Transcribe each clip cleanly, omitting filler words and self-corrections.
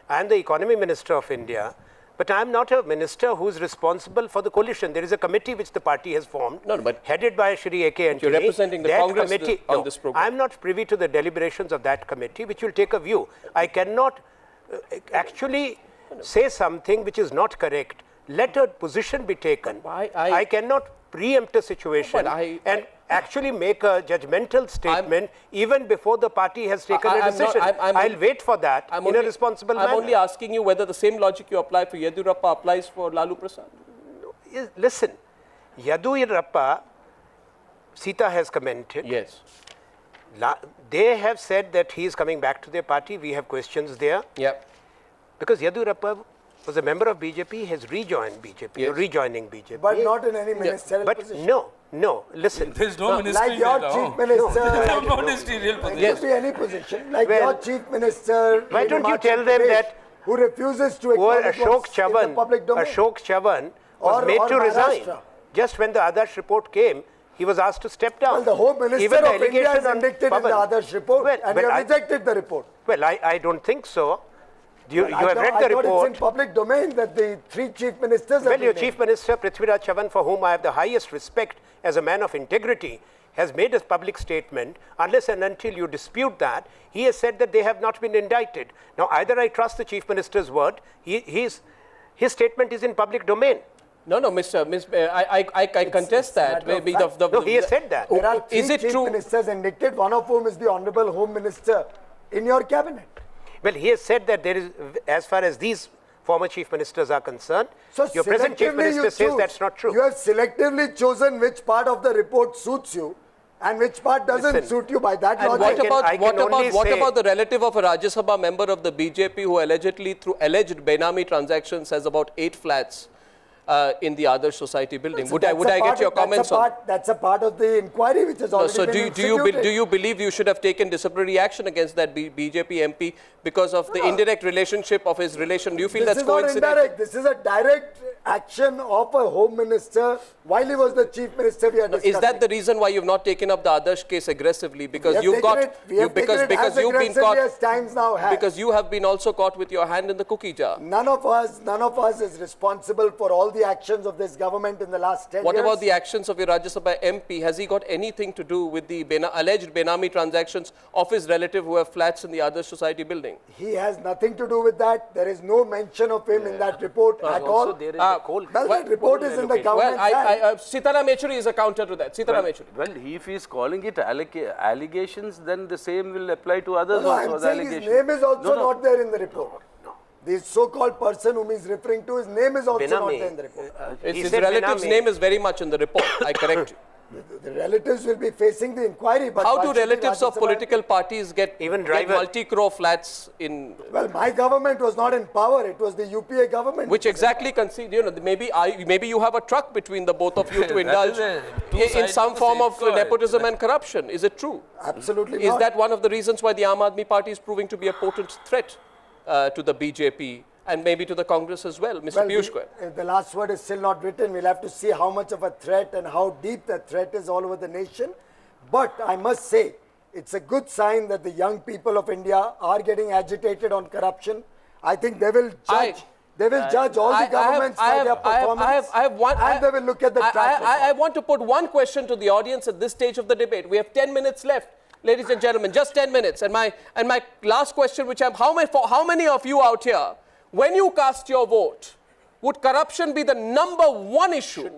I am the Economy Minister of India, but I am not a minister who is responsible for the coalition. There is a committee which the party has formed, headed by Shri A.K. Anjali. You're representing the Congress on this program. I am not privy to the deliberations of that committee, which will take a view. I cannot actually say something which is not correct. Let a position be taken. I cannot preempt a situation and actually make a judgmental statement even before the party has taken a decision. I'll wait for that in a responsible manner. I'm only asking you whether the same logic you apply for Yediyurappa applies for Lalu Prasad. Listen, Yediyurappa, Sita has commented. Yes. They have said that he is coming back to their party. We have questions there. Yeah. Because Yediyurappa was a member of BJP, has rejoined BJP, or rejoining BJP. But not in any ministerial position. No, listen. There's no ministry like your chief minister. No ministerial position. It could be any position. Like your chief minister. Why don't you tell them that who refuses to acknowledge what's in the public domain? Ashok Chavan was made to resign. Just when the Adarsh report came, he was asked to step down. Well, the Home Minister of India is indicted in the Adarsh report, and you rejected the report. Well, I don't think so. You have read the I report. thought it's in public domain that the three chief ministers Well, your chief minister, Prithviraj Chavan, for whom I have the highest respect as a man of integrity, has made a public statement. Unless and until you dispute that, he has said that they have not been indicted. Now, either I trust the chief minister's word, his statement is in public domain. No, I contest that. Maybe no, he has said that. There are three chief ministers indicted, one of whom is the Honorable Home Minister in your cabinet. Well, he has said that there is, as far as these former chief ministers are concerned, so your present chief minister says that's not true. You have selectively chosen which part of the report suits you and which part doesn't suit you by that logic. What about the relative of a Rajya Sabha member of the BJP who allegedly, through alleged Benami transactions, has about 8 flats in the Adarsh Society building? Would I get your comments on that? That's a part of the inquiry which has already been instituted. Do you believe you should have taken disciplinary action against that BJP MP because of the indirect relationship of his relation? Do you feel that's coincidental? Indirect. This is a direct action of a Home Minister while he was the Chief Minister we are discussing. Is that the reason why you've not taken up the Adarsh case aggressively? Because you have been also caught with your hand in the cookie jar. None of us is responsible for all the actions of this government in the last 10 years. What about the actions of your Rajya Sabha MP? Has he got anything to do with the alleged Benami transactions of his relative who have flats in the Adarsh Society building? He has nothing to do with that. There is no mention of him in that report at all. That report is in the government. Sitaram Yechury is a counter to that. Sitaram Yechury. Well, if he is calling it allegations, then the same will apply to others also. I'm saying his name is also not there in the report. The so-called person whom he is referring to, his name is also not there in the report. His relative's name is very much in the report. I correct you. The relatives will be facing the inquiry. But how do relatives of political parties get multi-crore flats in? Well, my government was not in power. It was the UPA government. Which exactly conceded, maybe you have a truck between the both of you to indulge in some form of nepotism and corruption. Is it true? Absolutely not. Is that one of the reasons why the Aam Aadmi Party is proving to be a potent threat to the BJP and maybe to the Congress as well, Mr. Piyush Goyal? The last word is still not written. We'll have to see how much of a threat and how deep that threat is all over the nation. But I must say, it's a good sign that the young people of India are getting agitated on corruption. I think they will judge. They will judge all the governments by their performance, and they will look at the track record. I want to put one question to the audience at this stage of the debate. We have 10 minutes left. Ladies and gentlemen, just 10 minutes. And my last question, which how many of you out here, when you cast your vote, would corruption be the #1 issue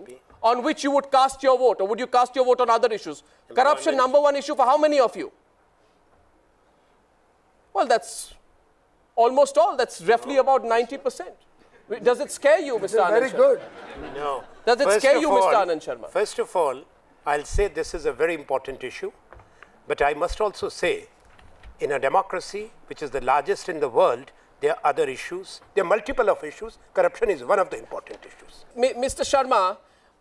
on which you would cast your vote? Or would you cast your vote on other issues? Corruption, #1 issue for how many of you? Well, that's almost all. That's roughly about 90%. Does it scare you, Mr. Anand Very good. No. Does it scare you, Mr. Anand Sharma? First of all, I'll say this is a very important issue. But I must also say, in a democracy which is the largest in the world, there are other issues. There are multiple of issues. Corruption is one of the important issues. Mr. Sharma,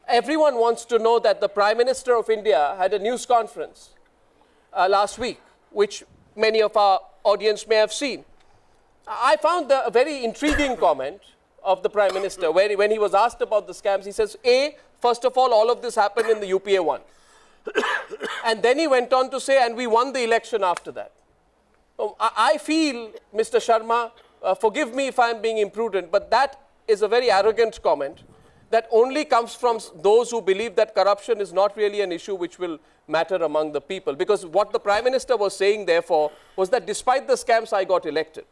everyone wants to know that the Prime Minister of India had a news conference last week, which many of our audience may have seen. I found a very intriguing comment of the Prime Minister, where when he was asked about the scams, he says, first of all of this happened in the UPA 1. And then he went on to say, and we won the election after that. I feel, Mr. Sharma, forgive me if I'm being imprudent, but that is a very arrogant comment that only comes from those who believe that corruption is not really an issue which will matter among the people. Because what the Prime Minister was saying, therefore, was that despite the scams, I got elected.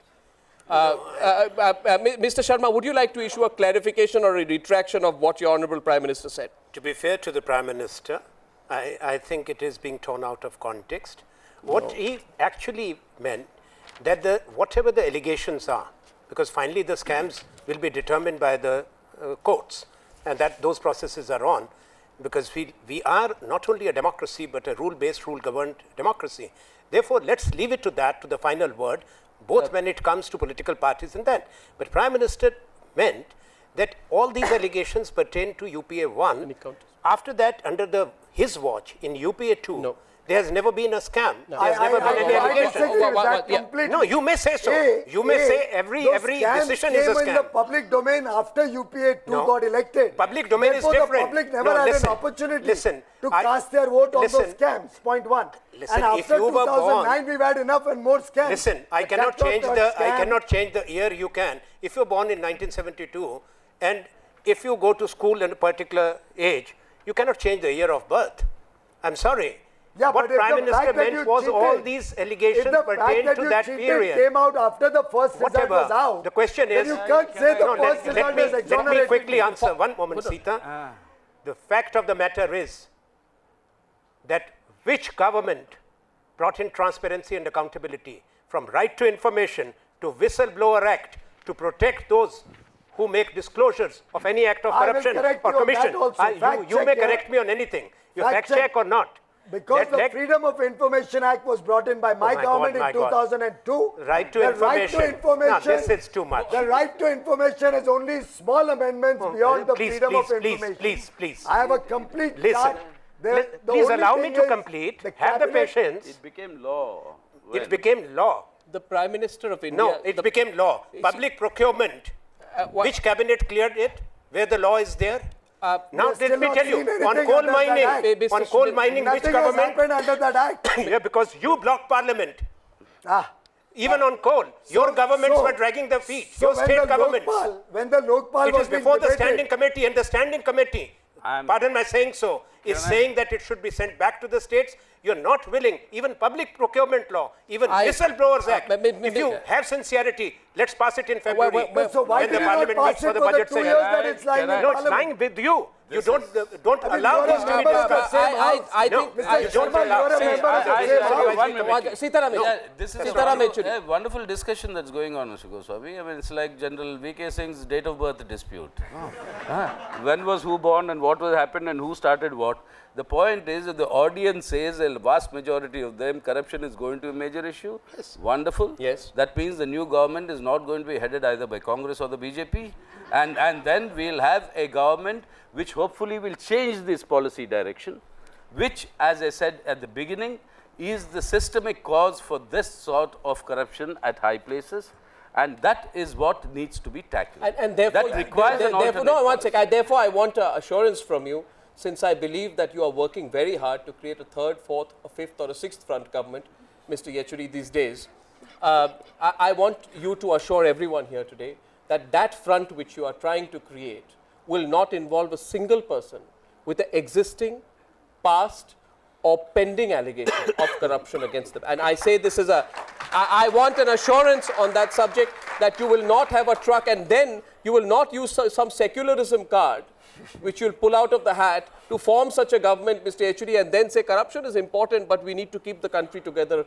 Mr. Sharma, would you like to issue a clarification or a retraction of what your Honourable Prime Minister said? To be fair to the Prime Minister, I think it is being torn out of context. What he actually meant that whatever the allegations are, because finally the scams will be determined by the courts, and that those processes are on, because we are not only a democracy but a rule-based, rule-governed democracy. Therefore, let's leave it to that, to the final word, both when it comes to political parties and that. But Prime Minister meant that all these allegations pertain to UPA 1. After that, under his watch in UPA 2, there has never been a scam. No. There has never been any allegation. No, you may say so. You may say every decision is a scam. Came in the public domain after UPA 2 got elected. Public domain is different. The public never had an opportunity to cast their vote on those scams. Point one. Listen, and after 2009, we've had enough and more scams. Listen, I cannot change the year you can. If you're born in 1972 and if you go to school in a particular age, you cannot change the year of birth. I'm sorry. Yeah, what Prime Minister meant was all these allegations pertain to that period. Came out after the first result was out. The question is, you can't say the first result is exonerating. Let me quickly answer. One moment, Sita. The fact of the matter is that which government brought in transparency and accountability, from right to information to whistleblower act to protect those who make disclosures of any act of corruption or commission. You may correct me on anything. You fact check or not. Because the Freedom of Information Act was brought in by my government in 2002. Right to information. No, this is too much. The right to information is only small amendments beyond the freedom of information. Please. I have a complete chart. Please allow me to complete. Have the patience. It became law. It became law. The Prime Minister of India. No, it became law. Public procurement. Which cabinet cleared it? Where the law is there? Now, let me tell you, on coal mining, which government? Happened under that act. Yeah, because you blocked parliament. Even on coal, your governments were dragging their feet. Your state governments. When the Lokpal it is before the standing committee, and the standing committee, pardon my saying so, is saying that it should be sent back to the states. You're not willing, even public procurement law, even Whistleblowers Act. If you have sincerity, let's pass it in February. So why did you not pass it for the budget session? It's lying no, it's lying with you. You don't allow this to be discussed. I think you don't allow. This is a wonderful discussion that's going on, Mr. Goswami. I mean, it's like General V.K. Singh's date of birth dispute. When was who born and what happened and who started what? The point is that the audience says a vast majority of them corruption is going to be a major issue. Yes. Wonderful. Yes. That means the new government is not going to be headed either by Congress or the BJP. And then we'll have a government which hopefully will change this policy direction, which, as I said at the beginning, is the systemic cause for this sort of corruption at high places. And that is what needs to be tackled. And therefore, that requires an alternate no, one second. Therefore, I want assurance from you, since I believe that you are working very hard to create a third, fourth, a fifth or a sixth front government, Mr. Yechuri, these days. I want you to assure everyone here today that that front which you are trying to create will not involve a single person with an existing, past or pending allegation of corruption against them. And I say this is I want an assurance on that subject that you will not have a truck and then you will not use some secularism card which you'll pull out of the hat to form such a government, Mr. Yechuri, and then say corruption is important, but we need to keep the country together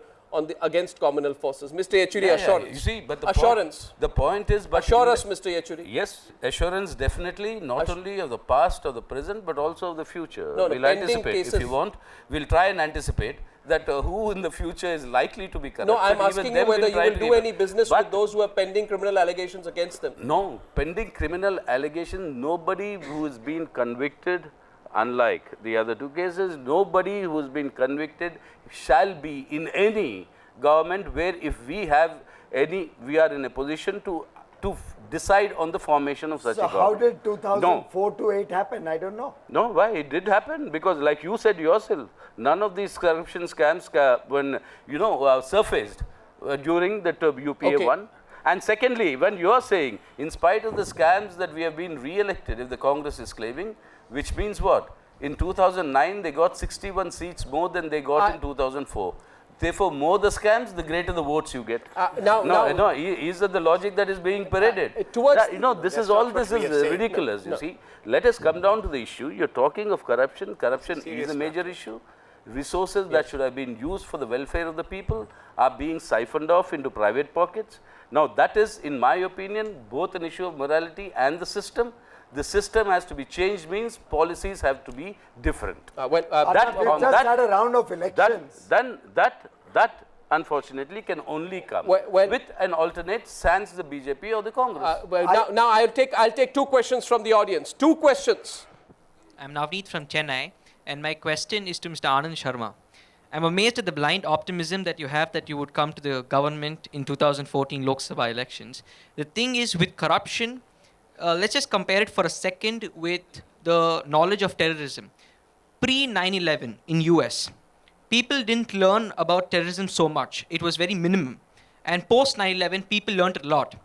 against communal forces. Mr. Yechuri, assurance. You see, but assurance. The point is, but assure us, Mr. Yechuri. Yes, assurance definitely, not only of the past or the present, but also of the future. We'll anticipate. Cases. If you want, we'll try and anticipate that who in the future is likely to be corrupt. No, I'm asking you whether you will do any business with those who have pending criminal allegations against them. No, pending criminal allegations, nobody who has been convicted, unlike the other two cases, nobody who has been convicted shall be in any government where if we have any, we are in a position to decide on the formation of such a government. So how did 2004 to 8 happen? I don't know. No, why? It did happen because like you said yourself, none of these corruption scams when, surfaced during the UPA 1. And secondly, when you are saying, in spite of the scams that we have been re-elected, if the Congress is claiming, which means what? In 2009, they got 61 seats more than they got in 2004. Therefore, more the scams, the greater the votes you get. Is that the logic that is being paraded? This is ridiculous. You see, let us come down to the issue. You're talking of corruption. Corruption is a major issue. Resources that should have been used for the welfare of the people are being siphoned off into private pockets. Now, that is, in my opinion, both an issue of morality and the system. The system has to be changed, means policies have to be different. We've just had a round of elections. That unfortunately can only come with an alternate, sans the BJP or the Congress. Now I'll take two questions from the audience. Two questions. I'm Navneet from Chennai, and my question is to Mr. Anand Sharma. I'm amazed at the blind optimism that you have that you would come to the government in 2014 Lok Sabha elections. The thing is, with corruption, let's just compare it for a second with the knowledge of terrorism. Pre 9/11 in US, people didn't learn about terrorism so much. It was very minimum. And post 9/11, people learned a lot.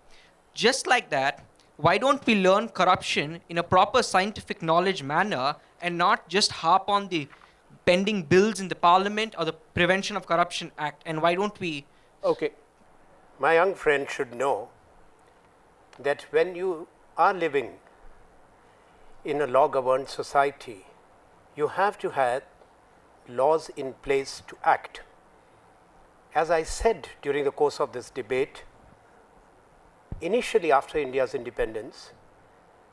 Just like that, why don't we learn corruption in a proper scientific knowledge manner and not just harp on the pending bills in the parliament or the Prevention of Corruption Act? And why don't we... Okay. My young friend should know that when you are living in a law-governed society, you have to have laws in place to act. As I said during the course of this debate, initially after India's independence,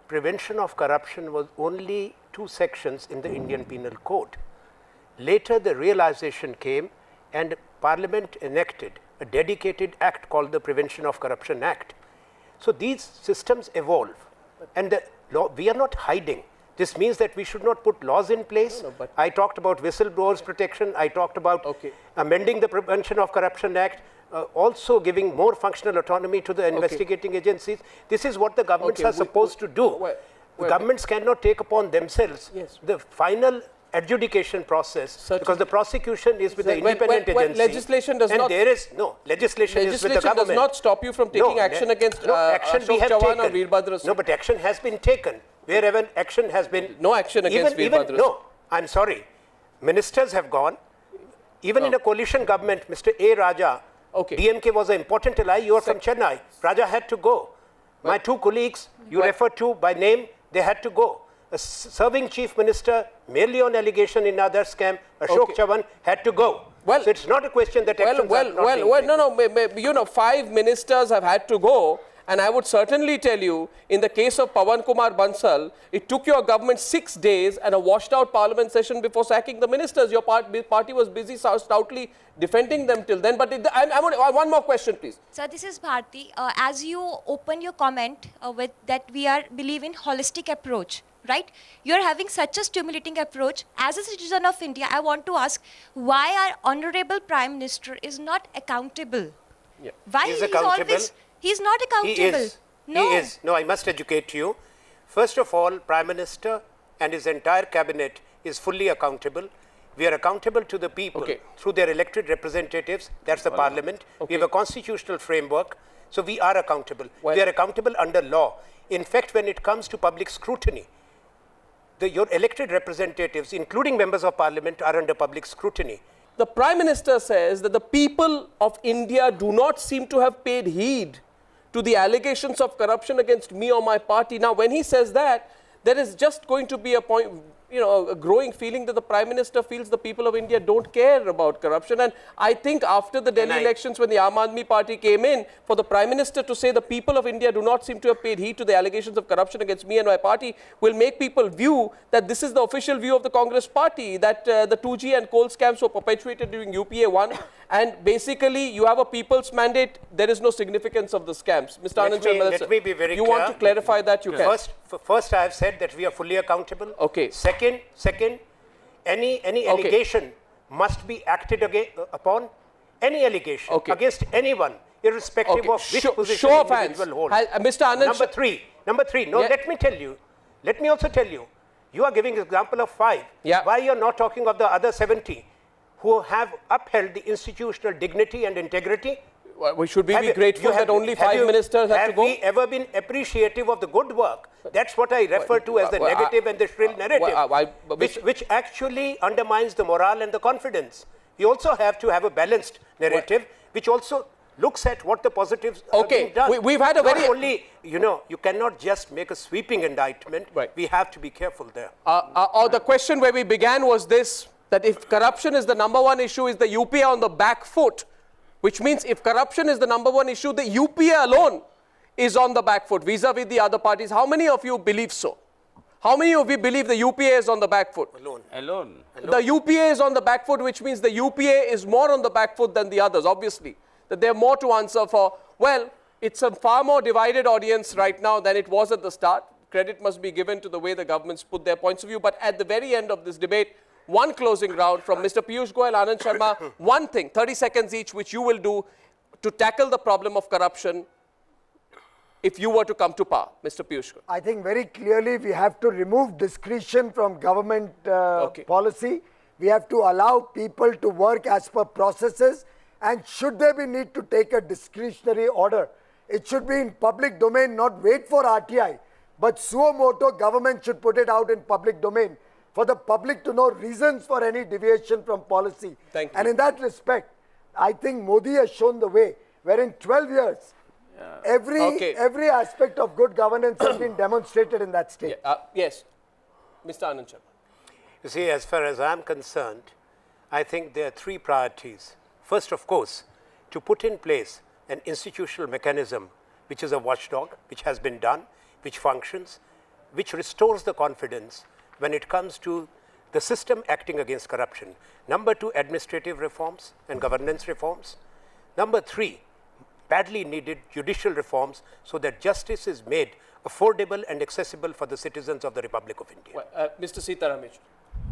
prevention of corruption was only 2 sections in the Indian Penal Code. Later the realization came and Parliament enacted a dedicated act called the Prevention of Corruption Act. So these systems evolve, and the law, we are not hiding. This means that we should not put laws in place. I talked about whistleblowers protection. I talked about amending the Prevention of Corruption Act, also giving more functional autonomy to the investigating agencies. This is what the governments are supposed to do. Governments cannot take upon themselves the final adjudication process, because the prosecution is with the independent agency. Legislation does not... There is no, legislation is with the government. Does not stop you from taking action against action we Ashok have Chavan taken. or Veerbhadra Singh. No, but action has been taken. Wherever action has been... No action against Veerbhadra Singh. No, I'm sorry. Ministers have gone. Even in a coalition government, Mr. A. Raja, DMK was an important ally. You are from Chennai. Raja had to go. My 2 colleagues, you referred to by name, they had to go. A serving chief minister, merely on allegation in other scam, Ashok Chavan, had to go. So it's not a question that actions are not being taken. 5 ministers have had to go. And I would certainly tell you, in the case of Pawan Kumar Bansal, it took your government 6 days and a washed out parliament session before sacking the ministers. Your party was busy stoutly defending them till then. But I want one more question, please. Sir, this is Bharti. As you open your comment with that we believe in holistic approach, right? You are having such a stimulating approach. As a citizen of India, I want to ask why our Honorable Prime Minister is not accountable? Yeah. Why he is is accountable. always... He's not accountable. He is. No. He is. No, I must educate you. First of all, Prime Minister and his entire cabinet is fully accountable. We are accountable to the people through their elected representatives. That's the Parliament. We have a constitutional framework. So we are accountable. We are accountable under law. In fact, when it comes to public scrutiny, your elected representatives, including members of Parliament, are under public scrutiny. The Prime Minister says that the people of India do not seem to have paid heed to the allegations of corruption against me or my party. Now, when he says that, there is just going to be a point, a growing feeling that the Prime Minister feels the people of India don't care about corruption. And I think after the Delhi elections, when the Aam Aadmi Party came in, for the Prime Minister to say the people of India do not seem to have paid heed to the allegations of corruption against me and my party will make people view that this is the official view of the Congress party, that the 2G and coal scams were perpetuated during UPA 1. And basically, you have a people's mandate. There is no significance of the scams. Mr. Anand Sharma, let me be very clear. You want to clarify that? You can. First, I have said that we are fully accountable. Okay. Second, any allegation must be acted upon. Any allegation against anyone, irrespective of which position the individual holds. Mr. Anand. Number three. No, let me tell you. Let me also tell you. You are giving an example of 5. Yeah. Why you are not talking of the other 70 who have upheld the institutional dignity and integrity? Should we be grateful that only 5 ministers had to go? Have we ever been appreciative of the good work? That's what I refer to as the negative and the shrill narrative, which actually undermines the morale and the confidence. We also have to have a balanced narrative, which also looks at what the positives are being done. We've had a Not very... only, you cannot just make a sweeping indictment. Right. We have to be careful there. The question where we began was this, that if corruption is the #1 issue, is the UPA on the back foot? Which means if corruption is the #1 issue, the UPA alone is on the back foot vis-a-vis the other parties. How many of you believe so? How many of you believe the UPA is on the back foot? Alone. The UPA is on the back foot, which means the UPA is more on the back foot than the others, obviously. That they have more to answer for. Well, it's a far more divided audience right now than it was at the start. Credit must be given to the way the governments put their points of view. But at the very end of this debate, one closing round from Mr. Piyush Goyal, Anand Sharma, one thing, 30 seconds each, which you will do to tackle the problem of corruption if you were to come to power, Mr. Piyush Goyal. I think very clearly we have to remove discretion from government policy. We have to allow people to work as per processes, and should there be need to take a discretionary order, it should be in public domain, not wait for RTI, but suo moto, government should put it out in public domain for the public to know reasons for any deviation from policy. Thank you. And in that respect, I think Modi has shown the way, where in 12 years, every aspect of good governance has been demonstrated in that state. Yes, Mr. Anand Sharma. You see, as far as I'm concerned, I think there are 3 priorities. First, of course, to put in place an institutional mechanism which is a watchdog, which has been done, which functions, which restores the confidence when it comes to the system acting against corruption. Number 2, administrative reforms and governance reforms. Number 3, badly needed judicial reforms so that justice is made affordable and accessible for the citizens of the Republic of India. Well, Mr. Sitaram Yechuri.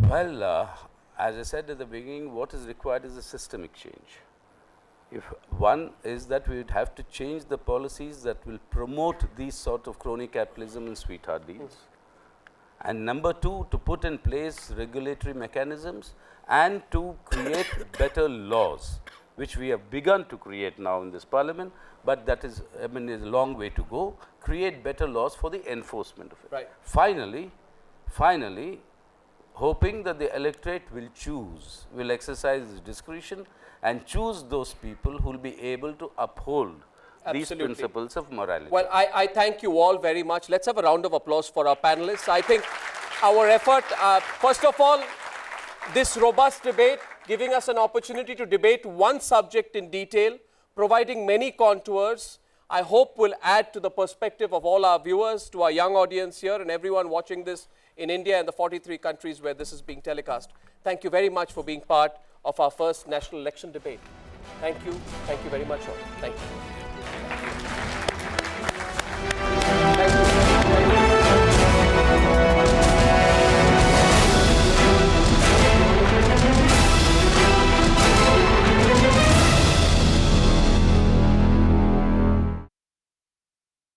Well, as I said at the beginning, what is required is a systemic change. If one is that we would have to change the policies that will promote these sort of crony capitalism and sweetheart deals. And number 2, to put in place regulatory mechanisms and to create better laws, which we have begun to create now in this parliament, but that is, is a long way to go. Create better laws for the enforcement of it. Right. Finally, hoping that the electorate will exercise discretion and choose those people who will be able to uphold these principles of morality. Well, I thank you all very much. Let's have a round of applause for our panelists. I think our effort, first of all, this robust debate, giving us an opportunity to debate one subject in detail, providing many contours, I hope will add to the perspective of all our viewers, to our young audience here and everyone watching this in India and the 43 countries where this is being telecast. Thank you very much for being part of our first national election debate. Thank you. Thank you very much all. Thank you.